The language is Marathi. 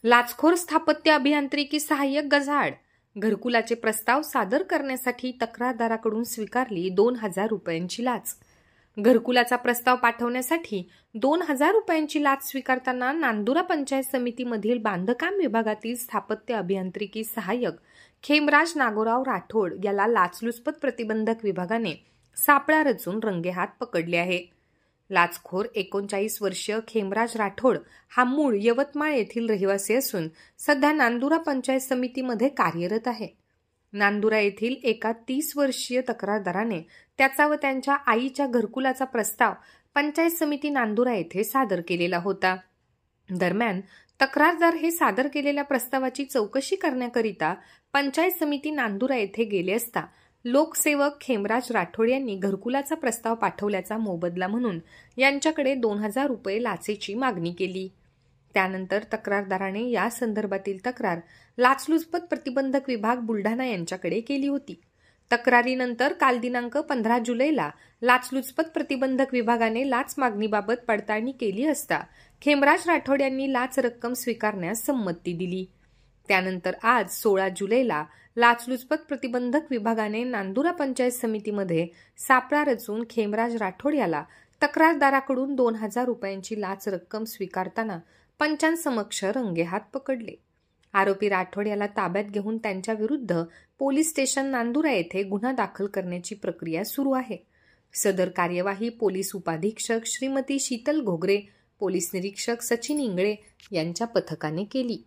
लाचखोर स्थापत्य अभियांत्रिकी सहाय्यक गजाआड. घरकुलाचे प्रस्ताव सादर करण्यासाठी तक्रारदाराकडून स्वीकारली 2,000 रुपयांची लाच. घरकुलाचा प्रस्ताव पाठवण्यासाठी 2,000 रुपयांची लाच स्वीकारताना नांदुरा पंचायत समितीमधील बांधकाम विभागातील स्थापत्य अभियांत्रिकी सहाय्यक खेमराज नागोराव राठोड याला लाचलुचपत प्रतिबंधक विभागाने सापळा रचून रंगेहात पकडले आहे. लाचखोर 39 वर्षीय खेमराज राठोड हा मूळ यवतमाळ येथील रहिवासी असून सध्या नांदुरा पंचायत समितीमध्ये कार्यरत आहे. नांदुरा येथील एका 30 वर्षीय तक्रारदाराने त्याचा व त्यांच्या आईच्या घरकुलाचा प्रस्ताव पंचायत समिती नांदुरा येथे सादर केलेला होता. दरम्यान तक्रारदार हे सादर केलेल्या प्रस्तावाची चौकशी करण्याकरिता पंचायत समिती नांदुरा येथे गेले असता लोकसेवक खेमराज राठोड यांनी घरकुलाचा प्रस्ताव पाठवल्याचा मोबदला म्हणून यांच्याकडे 2,000 रुपये लाचेची मागणी केली. त्यानंतर तक्रारदाराने या संदर्भातील तक्रार लाचलुचपत प्रतिबंधक विभाग बुलढाणा यांच्याकडे केली होती. तक्रारीनंतर काल दिनांक 15 जुलैला लाचलुचपत प्रतिबंधक विभागाने लाच मागणीबाबत पडताळणी केली असता खेमराज राठोड यांनी लाच रक्कम स्वीकारण्यास संमती दिली. त्यानंतर आज 16 जुलैला लाचलुचपत प्रतिबंधक विभागाने नांदुरा पंचायत समितीमध्ये सापळा रचून खेमराज राठोड याला तक्रारदाराकडून 2,000 रुपयांची लाच रक्कम स्वीकारताना पंचांसमक्ष रंगेहात पकडले. आरोपी राठोड याला ताब्यात घेऊन त्यांच्या विरुद्ध पोलीस स्टेशन नांदुरा येथे गुन्हा दाखल करण्याची प्रक्रिया सुरू आहे. सदर कार्यवाही पोलीस उपाधीक्षक श्रीमती शीतल घोगरे, पोलीस निरीक्षक सचिन इंगळे यांच्या पथकाने केली.